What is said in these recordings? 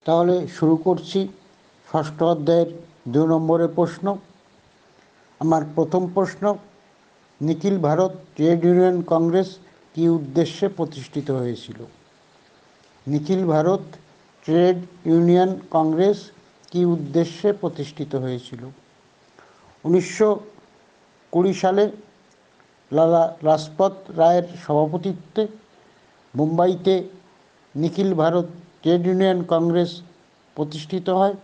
তাহলে শুরু করছি ষষ্ঠ অধ্যায়ের 2 নম্বরের প্রশ্ন। আমার প্রথম প্রশ্ন, নিখিল ভারত ট্রেড ইউনিয়ন কংগ্রেস কী উদ্দেশ্যে প্রতিষ্ঠিত হয়েছিল? নিখিল ভারত ট্রেড ইউনিয়ন কংগ্রেস কী উদ্দেশ্যে প্রতিষ্ঠিত হয়েছিল? 1920 সালে লালা লাজপত রায়ের সভাপতিত্বে মুম্বাইতে নিখিল ভারত ট্রেড ইউনিয়ন কংগ্রেস প্রতিষ্ঠিত হয়।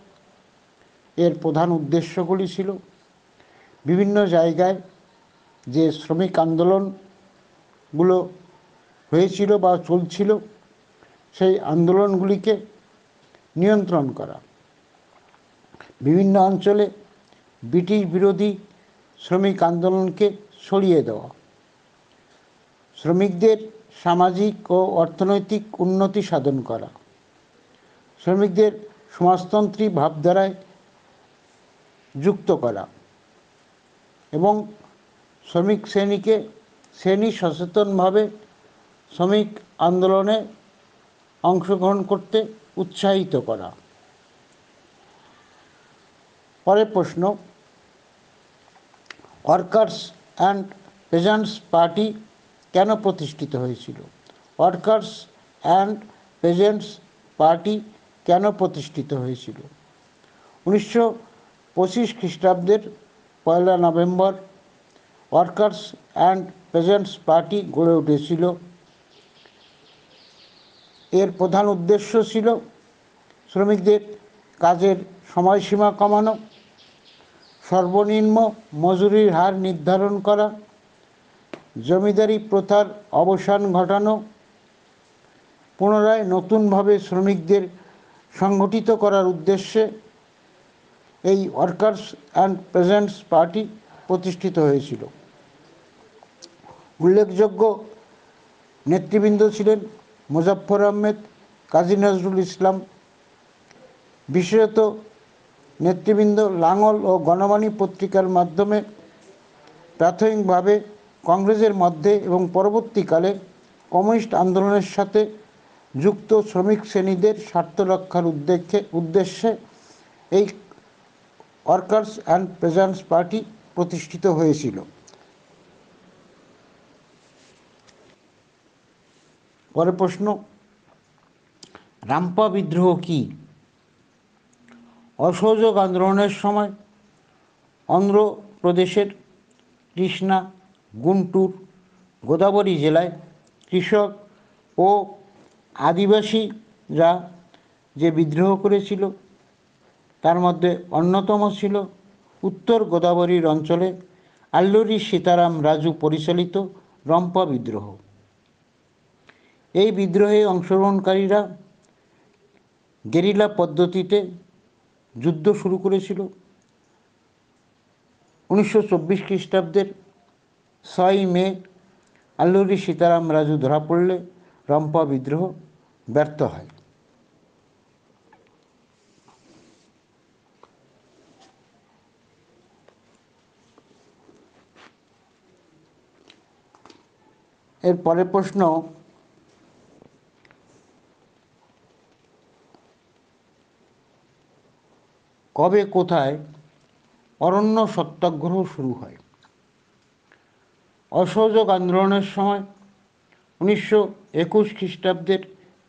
এর প্রধান উদ্দেশ্যগুলি ছিল বিভিন্ন জায়গায় যে শ্রমিক আন্দোলনগুলো হয়েছিল বা চলছিল সেই আন্দোলনগুলিকে নিয়ন্ত্রণ করা, বিভিন্ন অঞ্চলে ব্রিটিশ বিরোধী শ্রমিক আন্দোলনকে সরিয়ে দেওয়া, শ্রমিকদের সামাজিক ও অর্থনৈতিক উন্নতি সাধন করা, শ্রমিকদের সমাজতন্ত্রী ভাবধারায় যুক্ত করা এবং শ্রমিক শ্রেণী সচেতনভাবে শ্রমিক আন্দোলনে অংশগ্রহণ করতে উৎসাহিত করা। পরের প্রশ্ন, ওয়ার্কার্স অ্যান্ড পেজেন্টস পার্টি কেন প্রতিষ্ঠিত হয়েছিল? ওয়ার্কার্স অ্যান্ড পেজেন্টস পার্টি কেন প্রতিষ্ঠিত হয়েছিল? 1925 খ্রিস্টাব্দের 1 November workers and peasants party গড়ে উঠেছিল। এর প্রধান উদ্দেশ্য ছিল শ্রমিকদের কাজের সময়সীমা কমানো, সর্বনিম্ন মজুরির হার নির্ধারণ করা, জমিদারি প্রথার অবসান ঘটানো, পুনরায় নতুনভাবে শ্রমিকদের সংগঠিত করার উদ্দেশ্যে এই ওয়ার্কার্স অ্যান্ড পেজেন্টস পার্টি প্রতিষ্ঠিত হয়েছিল। উল্লেখযোগ্য নেতৃবৃন্দ ছিলেন মুজাফফর আহমেদ, কাজী নজরুল ইসলাম। বিশেষত নেতৃবৃন্দ লাঙল ও গণবাণী পত্রিকার মাধ্যমে প্রাথমিকভাবে কংগ্রেসের মধ্যে এবং পরবর্তীকালে কমিউনিস্ট আন্দোলনের সাথে যুক্ত শ্রমিক শ্রেণীদের স্বার্থ রক্ষার উদ্দেশ্যে এই ওয়ার্কার্স অ্যান্ড পেজেন্টস পার্টি প্রতিষ্ঠিত হয়েছিল। পরের প্রশ্ন, রামপা বিদ্রোহ কী? অসহযোগ আন্দোলনের সময় অন্ধ্রপ্রদেশের কৃষ্ণা, গুন্টুর, গোদাবরী জেলায় কৃষক ও আদিবাসীরা যে বিদ্রোহ করেছিল তার মধ্যে অন্যতম ছিল উত্তর গোদাবরীর অঞ্চলে আল্লুরি সীতারাম রাজু পরিচালিত রম্পা বিদ্রোহ। এই বিদ্রোহে অংশগ্রহণকারীরা গেরিলা পদ্ধতিতে যুদ্ধ শুরু করেছিল। 1924 খ্রিস্টাব্দের 6 মে আল্লুরি সীতারাম রাজু ধরা পড়লে রম্পা বিদ্রোহ ব্যর্থ হয়। এর পরের প্রশ্ন, কবে কোথায় অরণ্য সত্যাগ্রহ শুরু হয়? অসহযোগ আন্দোলনের সময় 1921 খ্রিস্টাব্দের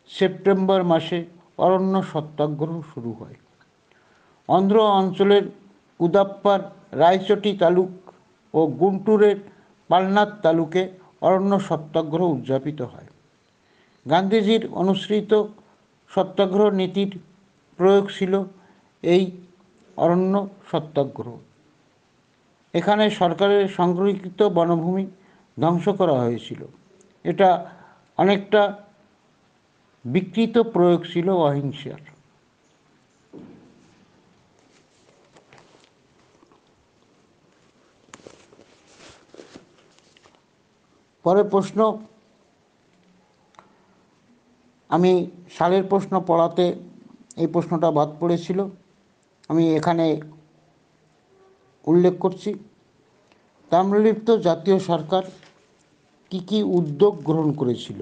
সেপ্টেম্বর মাসে অরণ্য সত্যাগ্রহ শুরু হয়। অন্ধ্র অঞ্চলের উদাপ্পার রায়চটি তালুক ও গুন্টুরের পালনাথ তালুকে অরণ্য সত্যাগ্রহ উদযাপিত হয়। গান্ধীজির অনুসৃত সত্যাগ্রহ নীতির প্রয়োগ ছিল এই অরণ্য সত্যাগ্রহ। এখানে সরকারের সংরক্ষিত বনভূমি ধ্বংস করা হয়েছিল। এটা অনেকটা বিকৃত প্রয়োগ ছিল অহিংসার। পরের প্রশ্ন, আমি সালের প্রশ্ন পড়াতে এই প্রশ্নটা বাদ পড়েছিল, আমি এখানে উল্লেখ করছি। তাম্রলিপ্ত জাতীয় সরকার কি কি উদ্যোগ গ্রহণ করেছিল?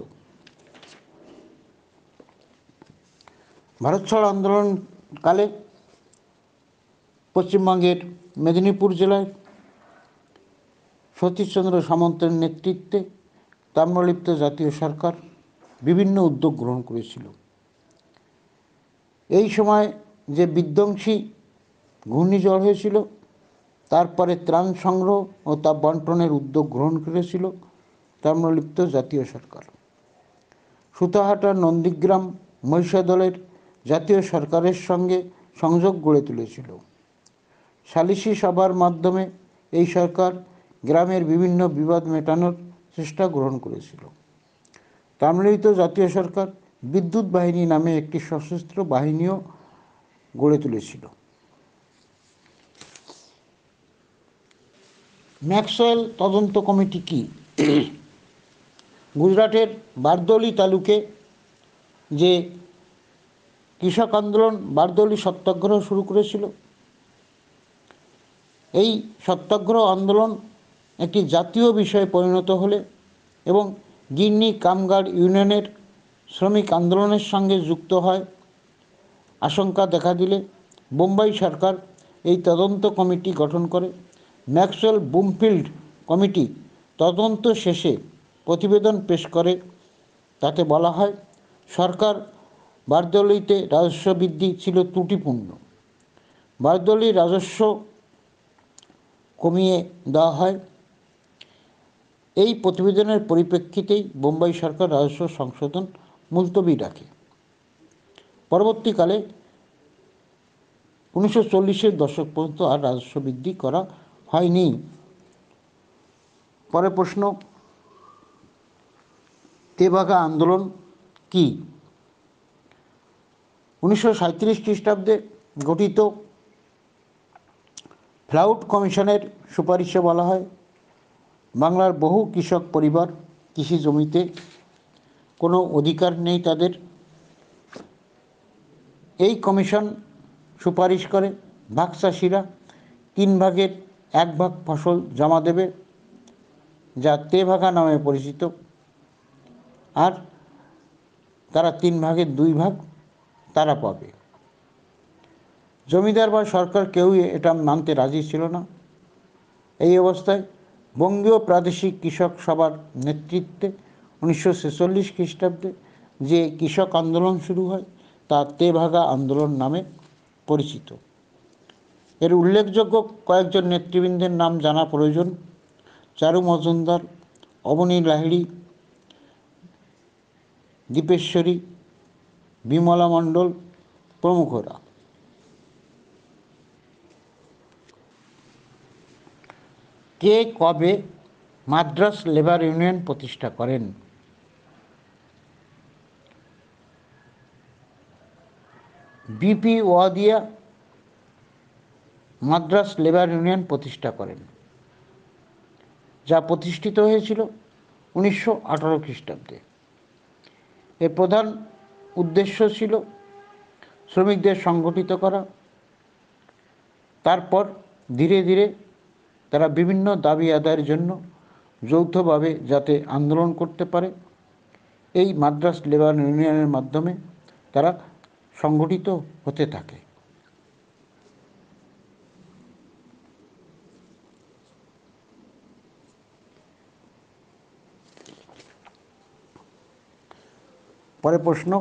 ভারত ছাড়ো আন্দোলনকালে পশ্চিমবঙ্গের মেদিনীপুর জেলায় সতীশচন্দ্র সামন্তের নেতৃত্বে তাম্রলিপ্ত জাতীয় সরকার বিভিন্ন উদ্যোগ গ্রহণ করেছিল। এই সময় যে বিধ্বংসী ঘূর্ণিঝড় হয়েছিল, তারপরে ত্রাণ সংগ্রহ ও তা বন্টনের উদ্যোগ গ্রহণ করেছিল তাম্রলিপ্ত জাতীয় সরকার। সুতাহাটা, নন্দীগ্রাম, মহিষাদলের জাতীয় সরকারের সঙ্গে সংযোগ গড়ে তুলেছিল। সালিশি সভার মাধ্যমে এই সরকার গ্রামের বিভিন্ন বিবাদ মেটানোর চেষ্টা গ্রহণ করেছিল। তাম্রলিপ্ত জাতীয় সরকার বিদ্যুৎ বাহিনী নামে একটি সশস্ত্র বাহিনীও গড়ে তুলেছিল। ম্যাক্সওয়েল তদন্ত কমিটি কি? গুজরাটের বারদৌলি তালুকে যে কৃষক আন্দোলন বারদৌলি সত্যাগ্রহ শুরু করেছিল, এই সত্যাগ্রহ আন্দোলন একটি জাতীয় বিষয়ে পরিণত হলে এবং গিন্নি কামগার ইউনিয়নের শ্রমিক আন্দোলনের সঙ্গে যুক্ত হয় আশঙ্কা দেখা দিলে বোম্বাই সরকার এই তদন্ত কমিটি গঠন করে। ম্যাক্সওয়েল বুমফিল্ড কমিটি তদন্ত শেষে প্রতিবেদন পেশ করে। তাতে বলা হয়, সরকার বারদৌলিতে রাজস্ব বৃদ্ধি ছিল ত্রুটিপূর্ণ। বারদৌলির রাজস্ব কমিয়ে দেওয়া হয়। এই প্রতিবেদনের পরিপ্রেক্ষিতেই বোম্বাই সরকার রাজস্ব সংশোধন মুলতবি রাখে। পরবর্তীকালে 1940-এর দশক পর্যন্ত আর রাজস্ব বৃদ্ধি করা হয়নি। পরের প্রশ্ন, তেভাগা আন্দোলন কি? 1937 খ্রিস্টাব্দে গঠিত ফ্লাউট কমিশনের সুপারিশে বলা হয়, বাংলার বহু কৃষক পরিবার কৃষি জমিতে কোনো অধিকার নেই তাদের। এই কমিশন সুপারিশ করে ভাগচাষিরা 3 ভাগের 1 ভাগ ফসল জমা দেবে, যা তেভাগা নামে পরিচিত, আর তারা 3 ভাগের 2 ভাগ তারা পাবে। জমিদার বা সরকার কেউই এটা মানতে রাজি ছিল না। এই অবস্থায় বঙ্গীয় প্রাদেশিক কৃষক সভার নেতৃত্বে 1946 খ্রিস্টাব্দে যে কৃষক আন্দোলন শুরু হয় তা তেভাগা আন্দোলন নামে পরিচিত। এর উল্লেখযোগ্য কয়েকজন নেতৃবৃন্দের নাম জানা প্রয়োজন: চারু মজুমদার, অবনী লাহিড়ী, দীপেশ্বরী, বিমলা মণ্ডল প্রমুখরা। কে কবে মাদ্রাস লেবার ইউনিয়ন প্রতিষ্ঠা করেন? BP Wadia Madras labour union প্রতিষ্ঠা করেন, যা প্রতিষ্ঠিত হয়েছিল 1918 খ্রিস্টাব্দে। এর প্রধান উদ্দেশ্য ছিল শ্রমিকদের সংগঠিত করা। তারপর ধীরে ধীরে তারা বিভিন্ন দাবি আদায়ের জন্য যৌথভাবে যাতে আন্দোলন করতে পারে, এই মাদ্রাস লেবার ইউনিয়নের মাধ্যমে তারা সংগঠিত হতে থাকে। পরে প্রশ্ন,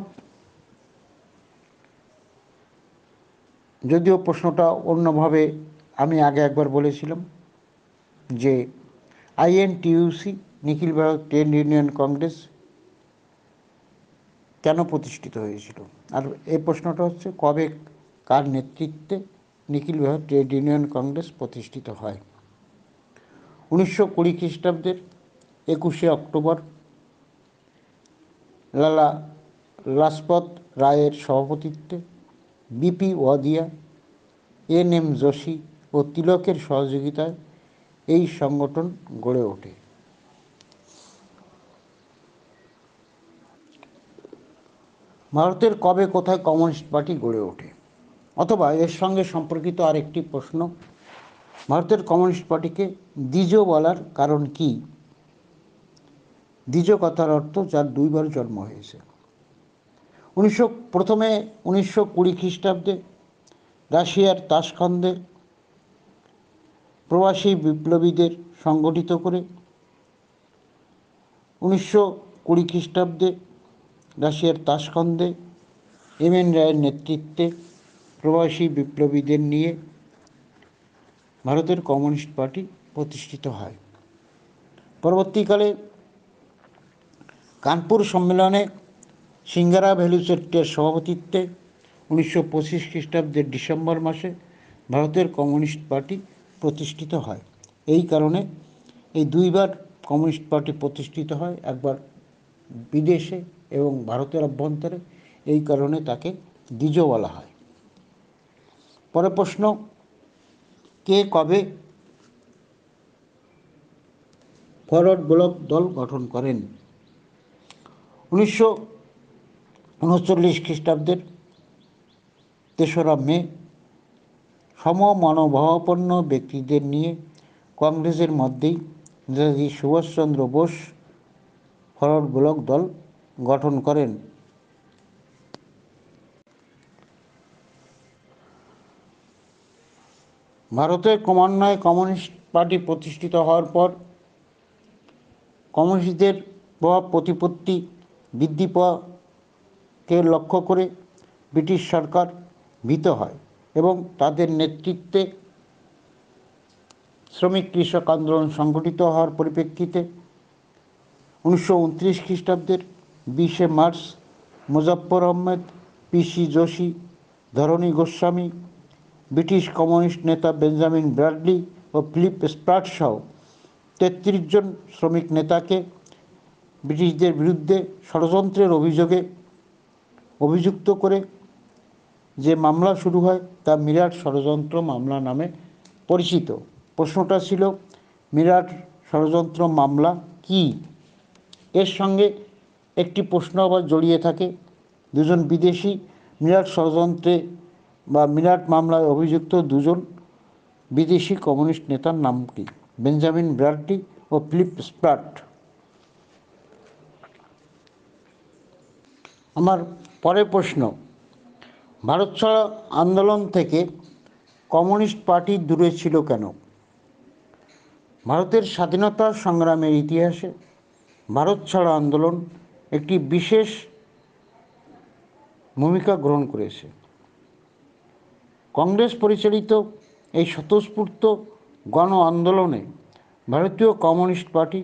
যদিও প্রশ্নটা অন্যভাবে আমি আগে একবার বলেছিলাম যে আইএনটিইউসি নিখিল ভারত ট্রেড ইউনিয়ন কংগ্রেস কেন প্রতিষ্ঠিত হয়েছিল, আর এই প্রশ্নটা হচ্ছে কবে কার নেতৃত্বে নিখিল ভারত ট্রেড ইউনিয়ন কংগ্রেস প্রতিষ্ঠিত হয়। 1920 খ্রিস্টাব্দের 21শে অক্টোবর লালা লাজপত রায়ের সভাপতিত্বে বিপি ওয়াদিয়া, এন.এম. যোশী ও তিলকের সহযোগিতায় এই সংগঠন গড়ে ওঠে। ভারতের কবে কোথায় কমিউনিস্ট পার্টি গড়ে ওঠে? অথবা এর সঙ্গে সম্পর্কিত আরেকটি প্রশ্ন, ভারতের কমিউনিস্ট পার্টিকে দ্বিজ বলার কারণ কি? দ্বিজ কথার অর্থ যার 2 বার জন্ম হয়েছে। প্রথমে 1920 খ্রিস্টাব্দে রাশিয়ার তাশখন্দে প্রবাসী বিপ্লবীদের সংগঠিত করে 1920 খ্রিস্টাব্দে রাশিয়ার তাশখন্দে এম.এন. রায়ের নেতৃত্বে প্রবাসী বিপ্লবীদের নিয়ে ভারতের কমিউনিস্ট পার্টি প্রতিষ্ঠিত হয়। পরবর্তীকালে কানপুর সম্মেলনে সিঙ্গারা ভেলুচেট্টির সভাপতিত্বে 1925 খ্রিস্টাব্দের ডিসেম্বর মাসে ভারতের কমিউনিস্ট পার্টি প্রতিষ্ঠিত হয়। এই কারণে এই দুইবার কমিউনিস্ট পার্টি প্রতিষ্ঠিত হয়, একবার বিদেশে এবং ভারতের অভ্যন্তরে, এই কারণে তাকে দ্বিজ বলা হয়। পরের প্রশ্ন, কে কবে ফরওয়ার্ড ব্লক দল গঠন করেন? 1939 খ্রিস্টাব্দের 3রা মে সমমনোভাবাপন্ন ব্যক্তিদের নিয়ে কংগ্রেসের মধ্যেই নেতাজি সুভাষচন্দ্র বোস ফরওয়ার্ড ব্লক দল গঠন করেন। ভারতে ক্রমান্বয়ে কমিউনিস্ট পার্টি প্রতিষ্ঠিত হওয়ার পর কমিউনিস্টদের প্রভাব প্রতিপত্তি বৃদ্ধি পাওয়াকে লক্ষ্য করে ব্রিটিশ সরকার ভীত হয় এবং তাদের নেতৃত্বে শ্রমিক কৃষক আন্দোলন সংগঠিত হওয়ার পরিপ্রেক্ষিতে 1929 খ্রিস্টাব্দের 20 মার্চ মুজাফফর আহমেদ, পিসি যোশী, ধরণী গোস্বামী, ব্রিটিশ কমিউনিস্ট নেতা বেঞ্জামিন ব্র্যাডলি ও ফিলিপ স্প্রাট সহ 33 জন শ্রমিক নেতাকে ব্রিটিশদের বিরুদ্ধে ষড়যন্ত্রের অভিযোগে অভিযুক্ত করে যে মামলা শুরু হয় তা মিরাট ষড়যন্ত্র মামলা নামে পরিচিত। প্রশ্নটা ছিল, মিরাট ষড়যন্ত্র মামলা কি? এর সঙ্গে একটি প্রশ্ন আবার জড়িয়ে থাকে, দুজন বিদেশি মিরাট ষড়যন্ত্রে বা মিরাট মামলায় অভিযুক্ত দুজন বিদেশি কমিউনিস্ট নেতার নাম কি? বেঞ্জামিন ব্র্যাডলি ও ফিলিপ স্প্রাট। আমার পরের প্রশ্ন, ভারত ছাড়ো আন্দোলন থেকে কমিউনিস্ট পার্টি দূরে ছিল কেন? ভারতের স্বাধীনতা সংগ্রামের ইতিহাসে ভারত ছাড়ো আন্দোলন একটি বিশেষ ভূমিকা গ্রহণ করেছে। কংগ্রেস পরিচালিত এই স্বতঃস্ফূর্ত গণ আন্দোলনে ভারতীয় কমিউনিস্ট পার্টি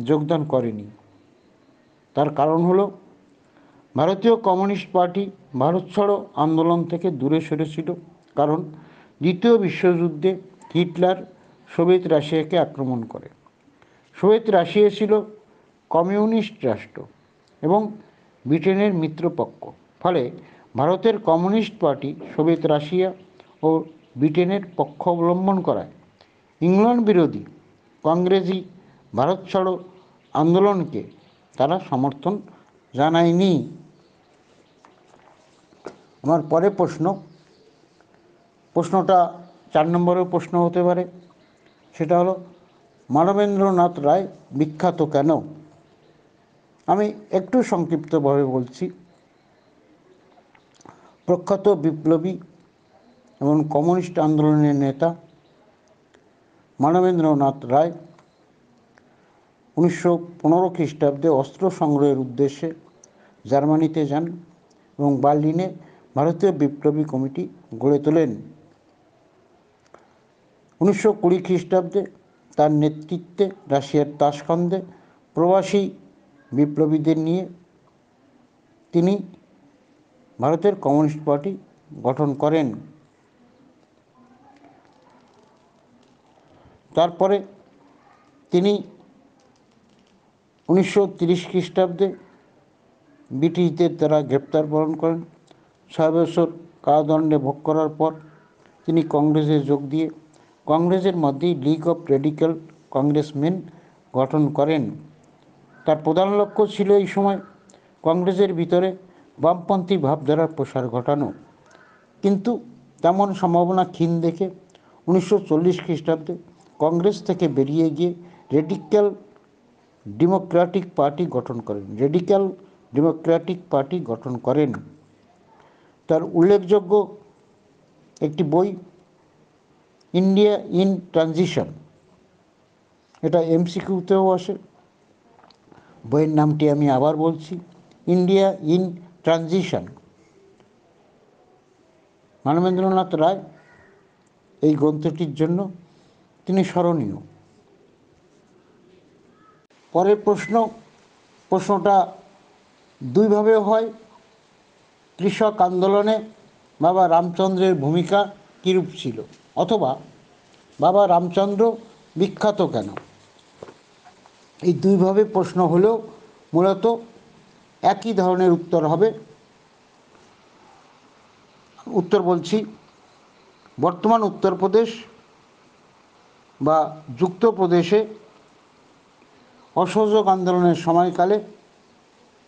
যোগদান করেনি। তার কারণ হলো, ভারতীয় কমিউনিস্ট পার্টি ভারত ছাড়ো আন্দোলন থেকে দূরে সরেছিল কারণ দ্বিতীয় বিশ্বযুদ্ধে হিটলার সোভিয়েত রাশিয়াকে আক্রমণ করে। সোভিয়েত রাশিয়া ছিল কমিউনিস্ট রাষ্ট্র এবং ব্রিটেনের মিত্রপক্ষ, ফলে ভারতের কমিউনিস্ট পার্টি সোভিয়েত রাশিয়া ও ব্রিটেনের পক্ষ অবলম্বন করায় ইংল্যান্ড বিরোধী কংগ্রেসি ভারত ছাড়ো আন্দোলনকে তারা সমর্থন জানায়নি। আমার পরের প্রশ্নটা 4 নম্বরের প্রশ্ন হতে পারে, সেটা হলো, মানবেন্দ্রনাথ রায় বিখ্যাত কেন? আমি একটু সংক্ষিপ্তভাবে বলছি। প্রখ্যাত বিপ্লবী এবং কমিউনিস্ট আন্দোলনের নেতা মানবেন্দ্রনাথ রায় 1915 খ্রিস্টাব্দে অস্ত্র সংগ্রহের উদ্দেশ্যে জার্মানিতে যান এবং বার্লিনে ভারতীয় বিপ্লবী কমিটি গড়ে তোলেন। 1920 খ্রিস্টাব্দে তার নেতৃত্বে রাশিয়ার তাশখন্দে প্রবাসী বিপ্লবীদের নিয়ে তিনি ভারতের কমিউনিস্ট পার্টি গঠন করেন। তারপরে তিনি 1930 খ্রিস্টাব্দে ব্রিটিশদের দ্বারা গ্রেপ্তার বরণ করেন। 6 বছর কারাদণ্ডে ভোগ করার পর তিনি কংগ্রেসে যোগ দিয়ে কংগ্রেসের মধ্যেই লীগ অফ রেডিক্যাল কংগ্রেসমেন গঠন করেন। তার প্রধান লক্ষ্য ছিল এই সময় কংগ্রেসের ভিতরে বামপন্থী ভাবধারার প্রসার ঘটানো, কিন্তু তেমন সম্ভাবনা ক্ষীণ দেখে 1940 খ্রিস্টাব্দে কংগ্রেস থেকে বেরিয়ে গিয়ে রেডিক্যাল ডেমোক্রেটিক পার্টি গঠন করেন। তার উল্লেখযোগ্য একটি বই ইন্ডিয়া ইন ট্রানজিশন, এটা এমসিকিউতেও আসে। বইয়ের নামটি আমি আবার বলছি, ইন্ডিয়া ইন ট্রানজিশন। মানবেন্দ্রনাথ রায় এই গ্রন্থটির জন্য তিনি স্মরণীয়। পরের প্রশ্নটা দুইভাবে হয়। কৃষক আন্দোলনে বাবা রামচন্দ্রের ভূমিকা কীরূপ ছিল, অথবা বাবা রামচন্দ্র বিখ্যাত কেন। এই দুইভাবে প্রশ্ন হলেও মূলত একই ধরনের উত্তর হবে। উত্তর বলছি, বর্তমান উত্তরপ্রদেশ বা যুক্তপ্রদেশে অসহযোগ আন্দোলনের সময়কালে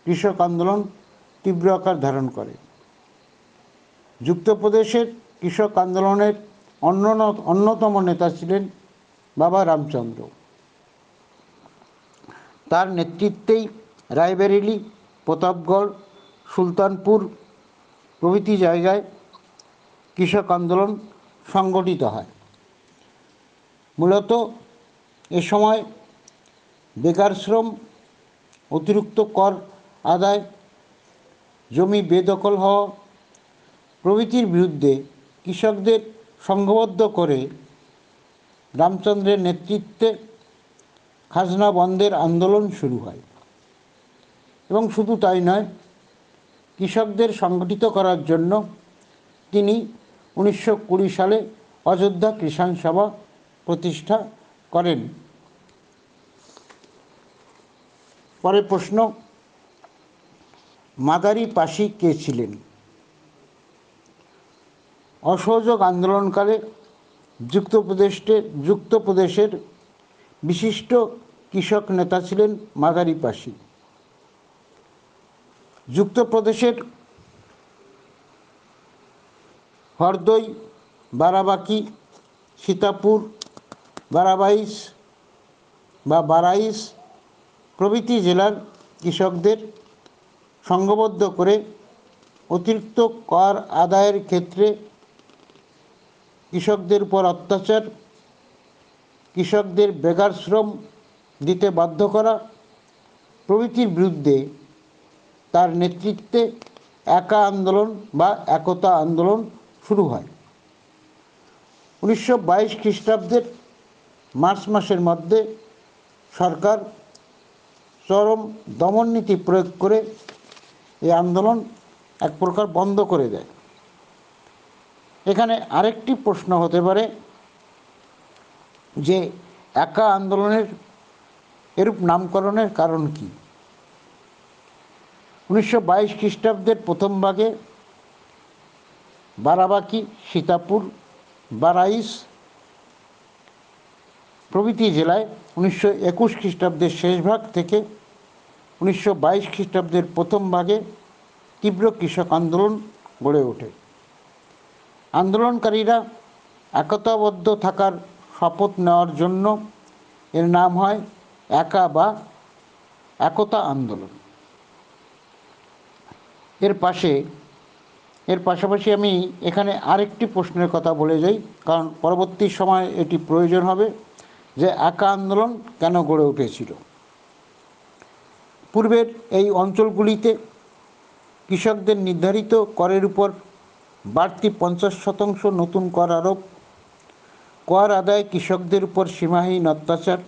কৃষক আন্দোলন তীব্র আকার ধারণ করে। যুক্তপ্রদেশের কৃষক আন্দোলনের অন্যতম নেতা ছিলেন বাবা রামচন্দ্র। তার নেতৃত্বেই রায়বেরেলি, প্রতাপগড়, সুলতানপুর প্রভৃতি জায়গায় কৃষক আন্দোলন সংগঠিত হয়। মূলত এ সময় বেকার শ্রম, অতিরিক্ত কর আদায়, জমি বেদখল হওয়া প্রভৃতির বিরুদ্ধে কৃষকদের সংঘবদ্ধ করে রামচন্দ্রের নেতৃত্বে খাজনা বন্ধের আন্দোলন শুরু হয়। এবং শুধু তাই নয়, কৃষকদের সংগঠিত করার জন্য তিনি 1920 সালে অযোধ্যা কিষাণ সভা প্রতিষ্ঠা করেন। পরের প্রশ্ন, মাদারি পাশি কে ছিলেন? অসহযোগ আন্দোলনকালে যুক্তপ্রদেশের বিশিষ্ট কৃষক নেতা ছিলেন মাদারি পাশি। যুক্তপ্রদেশের হরদই, বারাবাঁকি, সীতাপুর, বারাইস প্রভৃতি জেলার কৃষকদের সংঘবদ্ধ করে অতিরিক্ত কর আদায়ের ক্ষেত্রে কৃষকদের উপর অত্যাচার, কৃষকদের বেকার শ্রম দিতে বাধ্য করা প্রভৃতির বিরুদ্ধে তার নেতৃত্বে একা আন্দোলন বা একতা আন্দোলন শুরু হয়। 1922 খ্রিস্টাব্দের মার্চ মাসের মধ্যে সরকার চরম দমননীতি প্রয়োগ করে এই আন্দোলন এক প্রকার বন্ধ করে দেয়। এখানে আরেকটি প্রশ্ন হতে পারে যে একা আন্দোলনের এরূপ নামকরণের কারণ কি? 1922 খ্রিস্টাব্দের প্রথম ভাগে বারাবাঁকি, সীতাপুর, বারাইস প্রভৃতি জেলায় 1921 খ্রিস্টাব্দের শেষ ভাগ থেকে 1922 খ্রিস্টাব্দের প্রথম ভাগে তীব্র কৃষক আন্দোলন গড়ে ওঠে। আন্দোলনকারীরা একতাবদ্ধ থাকার শপথ নেওয়ার জন্য এর নাম হয় একা বা একতা আন্দোলন। এর পাশাপাশি আমি এখানে আরেকটি প্রশ্নের কথা বলে যাই, কারণ পরবর্তী সময় এটি প্রয়োজন হবে, যে একা আন্দোলন কেন গড়ে উঠেছিল। পূর্বের এই অঞ্চলগুলিতে কৃষকদের নির্ধারিত করের উপর বাড়তি 50% নতুন কর আরোপ, কর আদায় কৃষকদের উপর সীমাহীন অত্যাচার,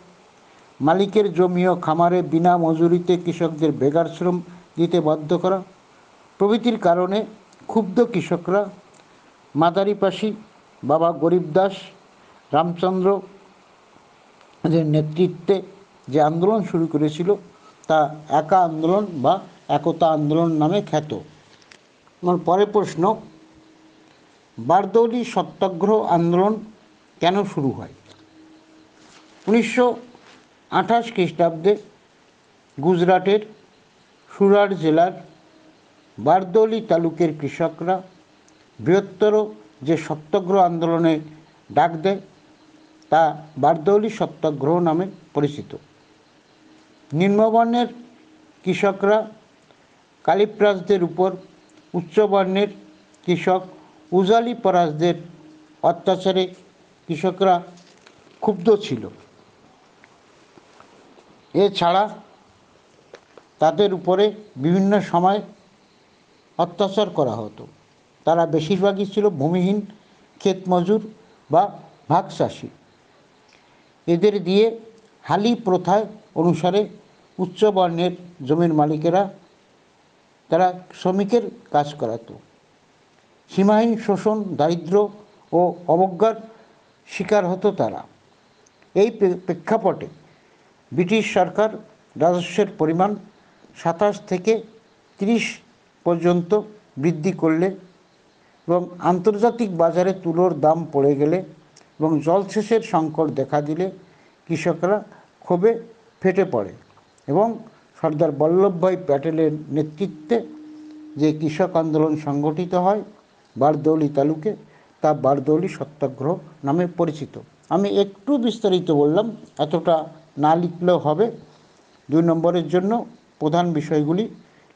মালিকের জমি ও খামারে বিনা মজুরিতে কৃষকদের বেকার শ্রম দিতে বাধ্য করা প্রভৃতির কারণে ক্ষুব্ধ কৃষকরা মাদারি পাশি, বাবা গরিবদাস, রামচন্দ্রের নেতৃত্বে যে আন্দোলন শুরু করেছিল তা একা আন্দোলন বা একতা আন্দোলন নামে খ্যাত। আমার পরের প্রশ্ন, বারদৌলি সত্যাগ্রহ আন্দোলন কেন শুরু হয়? 1928 খ্রিস্টাব্দে গুজরাটের সুরাট জেলার বারদৌলি তালুকের কৃষকরা বৃহত্তর যে সত্যাগ্রহ আন্দোলনে ডাক দেয় তা বারদৌলি সত্যাগ্রহ নামে পরিচিত। নিম্নবর্ণের কৃষকরা কালিপ্রাসদের উপর উচ্চবর্ণের কৃষক উজালি পরাশদের অত্যাচারে কৃষকরা ক্ষুব্ধ ছিল। এছাড়া তাদের উপরে বিভিন্ন সময় অত্যাচার করা হতো। তারা বেশিরভাগই ছিল ভূমিহীন ক্ষেত মজুর বা ভাগচাষী। এদের দিয়ে হালি প্রথায় অনুসারে উচ্চবর্ণের জমির মালিকেরা তারা শ্রমিকের কাজ করাতো। সীমাহীন শোষণ, দারিদ্র ও অবজ্ঞার শিকার হতো তারা। এই প্রেক্ষাপটে ব্রিটিশ সরকার রাজস্বের পরিমাণ ২৭ থেকে ৩০ পর্যন্ত বৃদ্ধি করলে এবং আন্তর্জাতিক বাজারে তুলোর দাম পড়ে গেলে এবং জলসেচের সংকট দেখা দিলে কৃষকরা ক্ষোভে ফেটে পড়ে এবং সর্দার বল্লভভাই প্যাটেলের নেতৃত্বে যে কৃষক আন্দোলন সংগঠিত হয় বারদৌলি তালুকে, তা বারদৌলি সত্যাগ্রহ নামে পরিচিত। আমি একটু বিস্তারিত বললাম, এতটা না লিখলেও হবে। ২ নম্বরের জন্য প্রধান বিষয়গুলি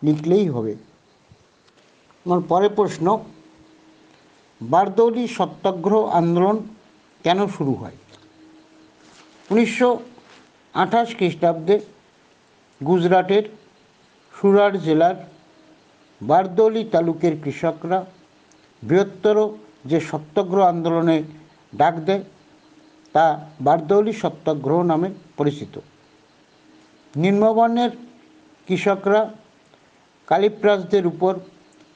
লিখলেই হবে। আমার পরের প্রশ্ন, বারদৌলি সত্যাগ্রহ আন্দোলন কেন শুরু হয়? ১৯২৮ খ্রিস্টাব্দে গুজরাটের সুরাট জেলার বারদৌলি তালুকের কৃষকরা বৃহত্তর যে সত্যাগ্রহ আন্দোলনে ডাক দেয় তা বারদৌলি সত্যাগ্রহ নামে পরিচিত। নিম্নবর্ণের কৃষকরা কালিপ্রাসদের উপর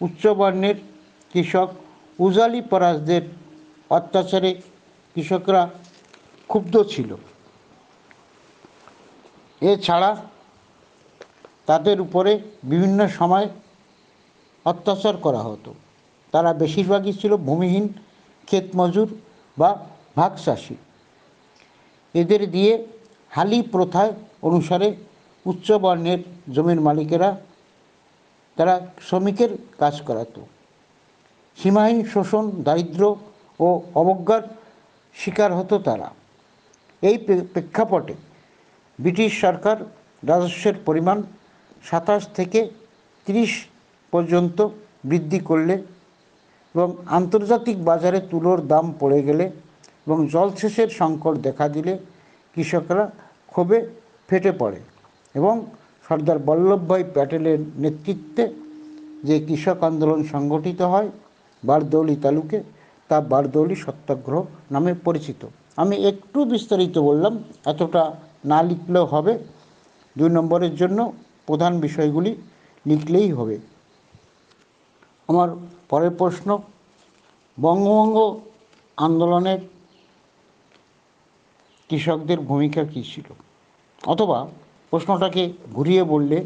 উচ্চবর্ণের কৃষক উজালি পরাশদের অত্যাচারে কৃষকরা ক্ষুব্ধ ছিল। এছাড়া তাদের উপরে বিভিন্ন সময় অত্যাচার করা হতো। তারা বেশিরভাগই ছিল ভূমিহীন ক্ষেত মজুর বা ভাগচাষী। এদের দিয়ে হালি প্রথায় অনুসারে উচ্চবর্ণের জমির মালিকেরা তারা শ্রমিকের কাজ করাতো। সীমাহীন শোষণ, দারিদ্র ও অবজ্ঞার শিকার হতো তারা। এই প্রেক্ষাপটে ব্রিটিশ সরকার রাজস্বের পরিমাণ ২৭ থেকে ৩০ পর্যন্ত বৃদ্ধি করলে এবং আন্তর্জাতিক বাজারে তুলোর দাম পড়ে গেলে এবং জলসেচের সংকট দেখা দিলে কৃষকরা ক্ষোভে ফেটে পড়ে এবং সর্দার বল্লভভাই প্যাটেলের নেতৃত্বে যে কৃষক আন্দোলন সংগঠিত হয় বারদৌলি তালুকে, তা বারদৌলি সত্যাগ্রহ নামে পরিচিত। আমি একটু বিস্তারিত বললাম, এতটা না লিখলেও হবে। ২ নম্বরের জন্য প্রধান বিষয়গুলি লিখলেই হবে। আমার পরের প্রশ্ন, বঙ্গভঙ্গ আন্দোলনের কৃষকদের ভূমিকা কী ছিল? অথবা প্রশ্নটাকে ঘুরিয়ে বললে,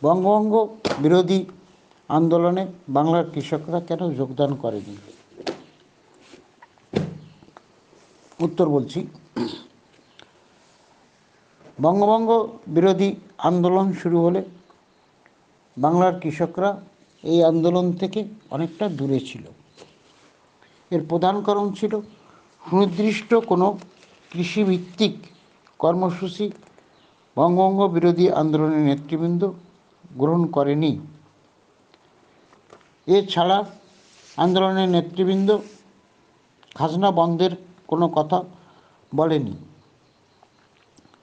বঙ্গভঙ্গ বিরোধী আন্দোলনে বাংলার কৃষকরা কেন যোগদান করেনি? উত্তর বলছি, বঙ্গভঙ্গ বিরোধী আন্দোলন শুরু হলে বাংলার কৃষকরা এই আন্দোলন থেকে অনেকটা দূরে ছিল। এর প্রধান কারণ ছিল সুনির্দিষ্ট কোনো কৃষিভিত্তিক কর্মসূচি বঙ্গভঙ্গ বিরোধী আন্দোলনের নেতৃবৃন্দ গ্রহণ করেনি। এছাড়া আন্দোলনের নেতৃবৃন্দ খাজনা বন্ধের কোনো কথা বলেনি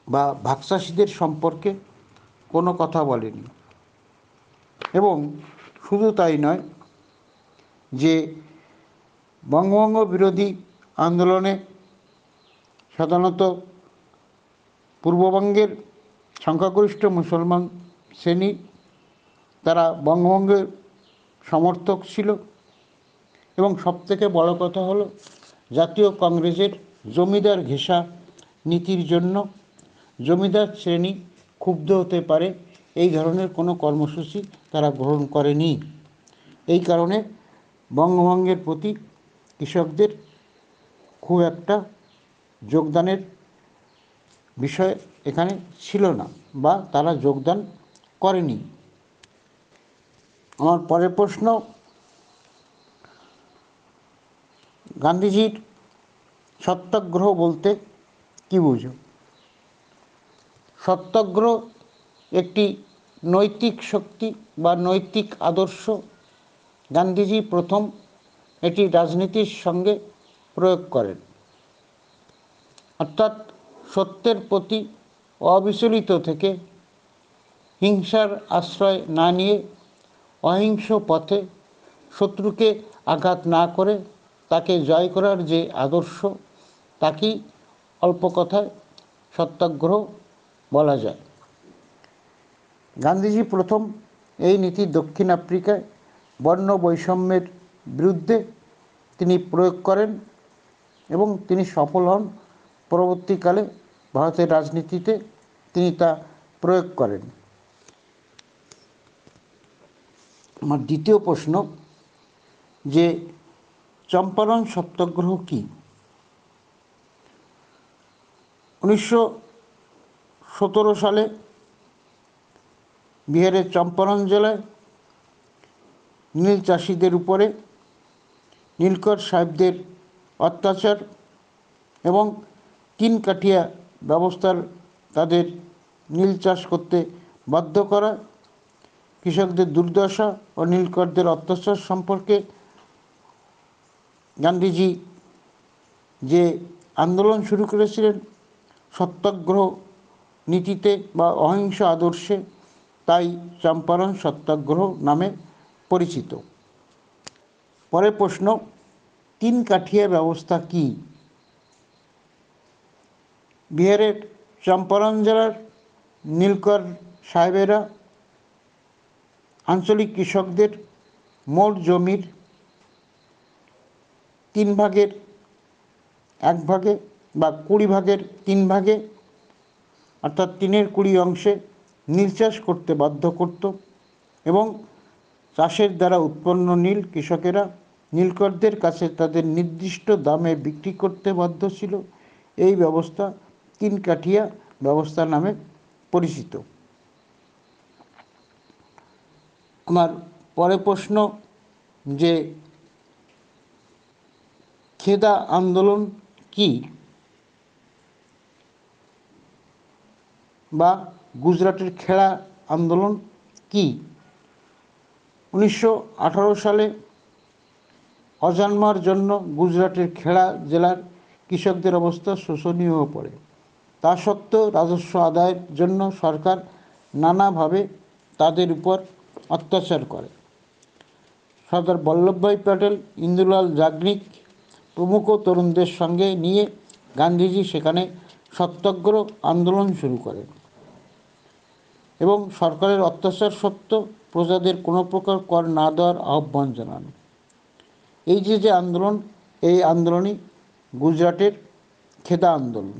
বা ভাগচাষীদের সম্পর্কে কোনো কথা বলেনি। এবং শুধু তাই নয়, যে বঙ্গভঙ্গ বিরোধী আন্দোলনে সাধারণত পূর্ববঙ্গের সংখ্যাগরিষ্ঠ মুসলমান শ্রেণী তারা বঙ্গভঙ্গের সমর্থক ছিল এবং সবথেকে বড় কথা হলো জাতীয় কংগ্রেসের জমিদার ঘেঁষা নীতির জন্য জমিদার শ্রেণী ক্ষুব্ধ হতে পারে, এই ধরনের কোনো কর্মসূচি তারা গ্রহণ করেনি। এই কারণে বঙ্গভঙ্গের প্রতি কৃষকদের খুব একটা যোগদানের বিষয় এখানে ছিল না বা তারা যোগদান করেনি। আমার পরের প্রশ্ন, গান্ধীজির সত্যাগ্রহ বলতে কী বুঝো? সত্যাগ্রহ একটি নৈতিক শক্তি বা নৈতিক আদর্শ। গান্ধীজি প্রথম এটি রাজনীতির সঙ্গে প্রয়োগ করেন, অর্থাৎ সত্যের প্রতি অবিচলিত থেকে হিংসার আশ্রয় না নিয়ে অহিংস পথে শত্রুকে আঘাত না করে তাকে জয় করার যে আদর্শ, তাকেই অল্প কথায় সত্যাগ্রহ বলা যায়। গান্ধীজি প্রথম এই নীতি দক্ষিণ আফ্রিকায় বর্ণ বৈষম্যের বিরুদ্ধে তিনি প্রয়োগ করেন এবং তিনি সফল হন। পরবর্তীকালে ভারতের রাজনীতিতে তিনি তা প্রয়োগ করেন। আমার দ্বিতীয় প্রশ্ন যে চম্পারণ সত্যাগ্রহ কি? 1917 সালে বিহারের চম্পারণ জেলায় নীল চাষিদের উপরে নীলকর সাহেবদের অত্যাচার এবং তিন কাঠিয়া ব্যবস্থার তাদের নীল চাষ করতে বাধ্য করা, কৃষকদের দুর্দশা ও নীলকরদের অত্যাচার সম্পর্কে গান্ধীজি যে আন্দোলন শুরু করেছিলেন সত্যাগ্রহ নীতিতে বা অহিংস আদর্শে, তাই চম্পারণ সত্যাগ্রহ নামে পরিচিত। পরের প্রশ্ন, তিন কাঠিয়া ব্যবস্থা কি? বিহারের চম্পারণ জেলার নীলকর সাহেবেরা আঞ্চলিক কৃষকদের মোট জমির 3/1 বা 20/3 অর্থাৎ 3/20 অংশে নীল চাষ করতে বাধ্য করত এবং চাষের দ্বারা উৎপন্ন নীল কৃষকেরা নীলকরদের কাছে তাদের নির্দিষ্ট দামে বিক্রি করতে বাধ্য ছিল। এই ব্যবস্থা তিন কাঠিয়া ব্যবস্থা নামে পরিচিত। আমার পরের প্রশ্ন যে খেদা আন্দোলন কি বা গুজরাটের খেড়া আন্দোলন কি? 1918 সালে অজান্মার জন্য গুজরাটের খেড়া জেলার কৃষকদের অবস্থা শোচনীয় হয়ে পড়ে। তা সত্ত্বেও রাজস্ব আদায়ের জন্য সরকার নানাভাবে তাদের উপর অত্যাচার করে। সর্দার বল্লভভাই প্যাটেল, ইন্দুলাল যাজ্ঞনিক প্রমুখ তরুণদের সঙ্গে নিয়ে গান্ধীজি সেখানে সত্যাগ্রহ আন্দোলন শুরু করেন এবং সরকারের অত্যাচার সত্ত্বেও প্রজাদের কোনো প্রকার কর না দেওয়ার আহ্বান জানান। এই যে আন্দোলন, এই আন্দোলনই গুজরাটের খেদা আন্দোলন।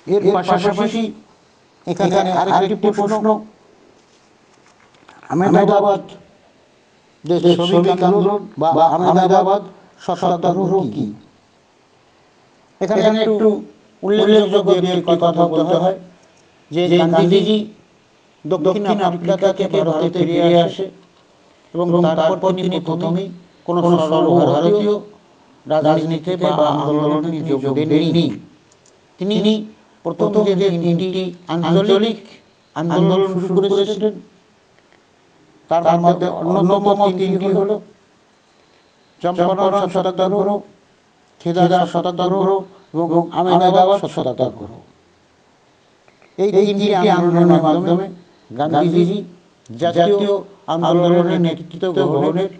এর পাশাপাশি এখানে আরেকটি প্রশ্ন, আহমেদাবাদ শ্রমিক আন্দোলন বা আহমেদাবাদ সত্যাগ্রহ কি? এখানে একটু উল্লেখযোগ্য একটি কথা বলতে হয় যে গান্ধীজি দক্ষিণ আফ্রিকা থেকে ভারতে ফিরে আসে এবং তারপর তিনি প্রথমেই কোনো সর্বভারতীয় রাজনীতিতে বা আন্দোলনে যোগ দেননি। তিনি প্রথম যে তিনটি আঞ্চলিক আন্দোলন শুরু করেছিলেন তার মধ্যে অন্যতম তিনটি হল চম্পারণ সত্যাগ্রহ, খেদা সত্যাগ্রহ এবং আহমেদাবাদ সত্যাগ্রহ। এই তিনটি আন্দোলনের মাধ্যমে গান্ধীজি জাতীয় আন্দোলনের নেতৃত্ব গ্রহণের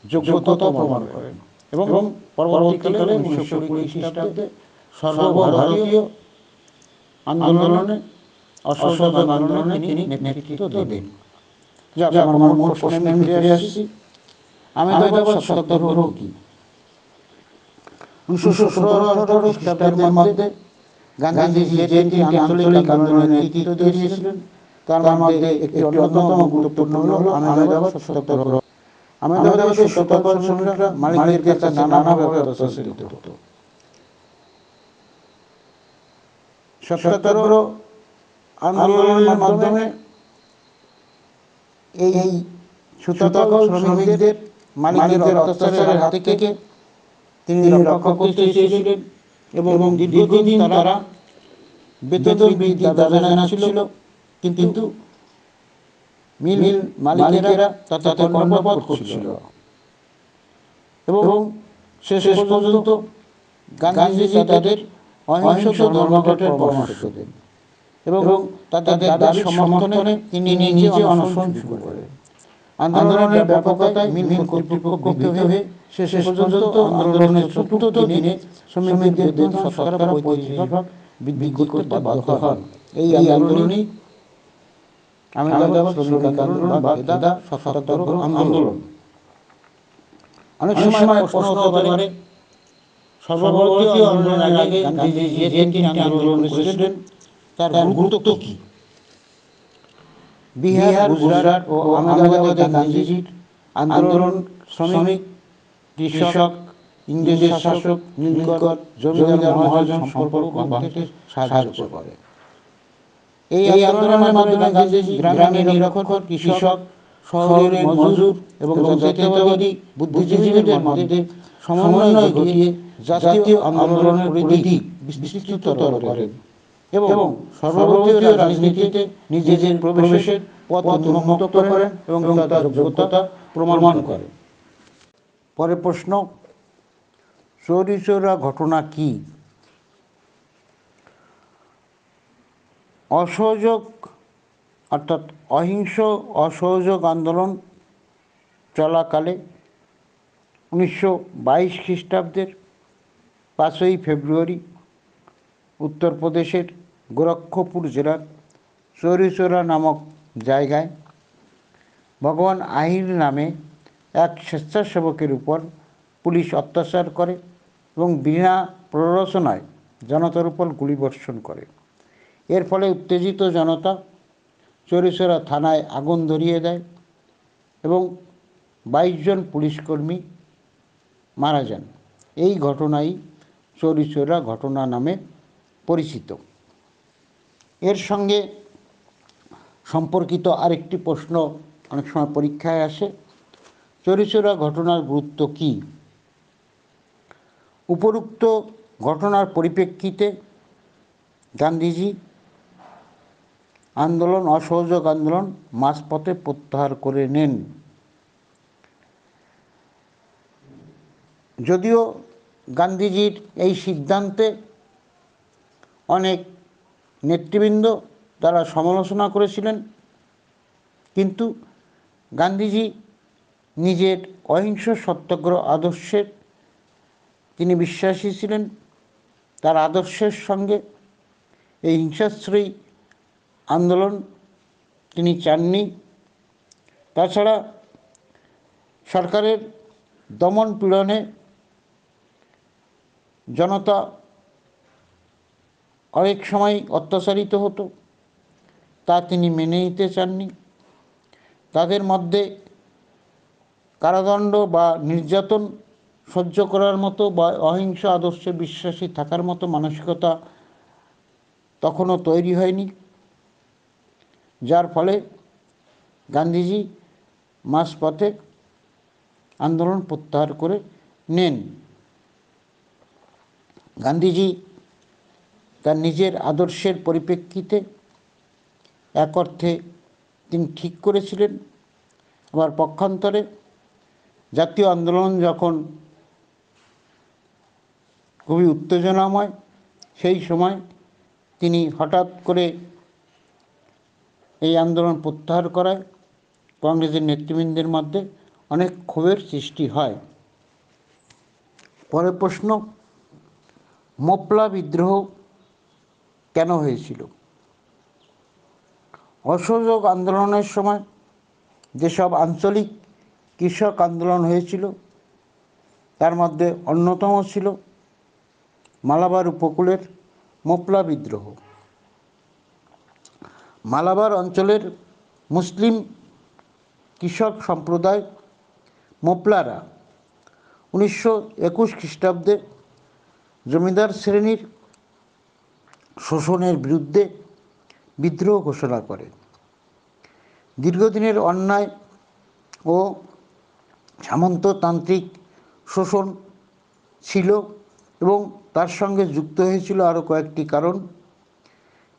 যোগ্যতা প্রমাণ করেন এবং পরবর্তীকালে 1920 খ্রিস্টাব্দে সর্বভারতীয় আন্দোলনে অসহযোগ আন্দোলনে তিনি নেতৃত্ব দেন। আমার মূল প্রশ্নে আমি ফিরে আসছি, আহমেদাবাদ সত্যাগ্রহ কি? 1917-18 খ্রিস্টাব্দের মধ্যে গান্ধীজি যে তিনটি আঞ্চলিক আন্দোলনের নেতৃত্ব দিয়েছিলেন তার মধ্যে একটি অন্যতম গুরুত্বপূর্ণ হল আহমেদাবাদ সত্যাগ্রহ। আহমেদাবাদের সত্যাগ্রহ শ্রমিকরা মালিকদের কাছে নানাভাবে অত্যাচারিত হতো। সত্যাগ্রহ আন্দোলনের মাধ্যমে এই সুতাকল শ্রমিকদের মালিকদের অত্যাচারের হাত থেকে তিনি রক্ষা করতে চেয়েছিলেন এবং দীর্ঘদিন তারা বেতন বৃদ্ধির দাবি জানাচ্ছিল, কিন্তু মিল মালিকেরা তাতে কর্ণপাত করছিল এবং শেষ পর্যন্ত গান্ধীজি তাদের অহিংস ধর্মঘটের পরামর্শ দেন এবং তাদের দাবির সমর্থনে তিনি নিজে অনশন শুরু করেন। আন্দোলনের ব্যাপকতায় মিল কর্তৃপক্ষ ভীত হয়ে শেষ পর্যন্ত আন্দোলনের চতুর্থ দিনে শ্রমিকদের বেতন শতকরা 35% বৃদ্ধি করতে বাধ্য হন। এই আন্দোলনই আহমেদাবাদ শ্রমিক আন্দোলন বা খেদা সত্যাগ্রহ আন্দোলন। অনেক সময় প্রশ্ন হতে পারে, সর্বভারতীয় আন্দোলনের আগে গান্ধীজি যে তিনটি আন্দোলন করেছিলেন তার গুরুত্ব কী? বিহার, গুজরাট ও আহমেদাবাদে গান্ধীজির আন্দোলন শ্রমিক, কৃষক, ইংরেজ শাসক, নীলকর, জমিদার মহাজন সম্পর্ক ভাঙতে সাহায্য করে। এই আন্দোলনের মাধ্যমে গান্ধীজি গ্রামের নিরক্ষর, কৃষক, শহরের মজুর এবং জাতীয়তাবাদী বুদ্ধিজীবীদের মধ্যে সমন্বয় ঘটিয়ে জাতীয় আন্দোলনের পরিধি বিস্তৃততর করেন এবং সর্বভারতীয় রাজনীতিতে নিজেদের প্রবেশের পথ উন্মুক্ত করেন এবং তার যোগ্যতা প্রমাণ করেন। পরের প্রশ্ন, চৌরি চৌরা ঘটনা কি? অসহযোগ অর্থাৎ অহিংস অসহযোগ আন্দোলন চলাকালে 1922 খ্রিস্টাব্দের 5ই ফেব্রুয়ারি উত্তরপ্রদেশের গোরক্ষপুর জেলার চৌরি চৌরা নামক জায়গায় ভগবান আহির নামে এক স্বেচ্ছাসেবকের উপর পুলিশ অত্যাচার করে এবং বিনা প্ররোচনায় জনতার উপর গুলিবর্ষণ করে। এর ফলে উত্তেজিত জনতা চৌরি চৌরা থানায় আগুন ধরিয়ে দেয় এবং 22 জন পুলিশকর্মী মারা যান। এই ঘটনাই চৌরি চৌরা ঘটনা নামে পরিচিত। এর সঙ্গে সম্পর্কিত আরেকটি প্রশ্ন অনেক সময় পরীক্ষায় আসে, চৌরি চৌরা ঘটনার গুরুত্ব কী? উপরোক্ত ঘটনার পরিপ্রেক্ষিতে গান্ধীজি অসহযোগ আন্দোলন মাঝপথে প্রত্যাহার করে নেন। যদিও গান্ধীজির এই সিদ্ধান্তে অনেক নেতৃবৃন্দ তারা সমালোচনা করেছিলেন, কিন্তু গান্ধীজি নিজের অহিংস সত্যাগ্রহ আদর্শের তিনি বিশ্বাসী ছিলেন। তার আদর্শের সঙ্গে এই হিংসাশ্রয়ী আন্দোলন তিনি চাননি। তাছাড়া সরকারের দমন পীড়নে জনতা অনেক সময় অত্যাচারিত হতো, তা তিনি মেনে নিতে চাননি। তাদের মধ্যে কারাদণ্ড বা নির্যাতন সহ্য করার মতো বা অহিংস আদর্শে বিশ্বাসী থাকার মতো মানসিকতা তখনও তৈরি হয়নি, যার ফলে গান্ধীজি মাঝপথে আন্দোলন প্রত্যাহার করে নেন। গান্ধীজি তার নিজের আদর্শের পরিপ্রেক্ষিতে এক অর্থে তিনি ঠিক করেছিলেন, আবার পক্ষান্তরে জাতীয় আন্দোলন যখন খুবই উত্তেজনাময়, সেই সময় তিনি হঠাৎ করে এই আন্দোলন প্রত্যাহার করায় কংগ্রেসের নেতৃবৃন্দের মধ্যে অনেক ক্ষোভের সৃষ্টি হয়। পরের প্রশ্ন, মোপলা বিদ্রোহ কেন হয়েছিল? অসহযোগ আন্দোলনের সময় যেসব আঞ্চলিক কৃষক আন্দোলন হয়েছিল তার মধ্যে অন্যতম ছিল মালাবার উপকূলের মোপলা বিদ্রোহ। মালাবার অঞ্চলের মুসলিম কৃষক সম্প্রদায় মোপলারা 1921 খ্রিস্টাব্দে জমিদার শ্রেণীর শোষণের বিরুদ্ধে বিদ্রোহ ঘোষণা করে। দীর্ঘদিনের অন্যায় ও সামন্ততান্ত্রিক শোষণ ছিল এবং তার সঙ্গে যুক্ত হয়েছিল আরও কয়েকটি কারণ।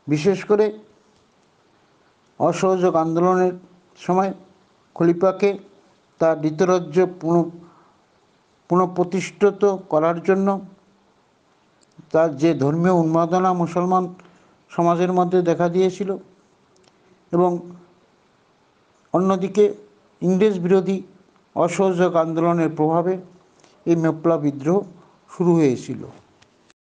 বিশেষ করে অসহযোগ আন্দোলনের সময় খলিফাকে তার দ্বিতরাজ্য পুনঃপ্রতিষ্ঠিত করার জন্য তার যে ধর্মীয় উন্মাদনা মুসলমান সমাজের মধ্যে দেখা দিয়েছিল, এবং অন্যদিকে ইংরেজ বিরোধী অসহযোগ আন্দোলনের প্রভাবে এই মেপ্লা বিদ্রোহ শুরু হয়েছিল।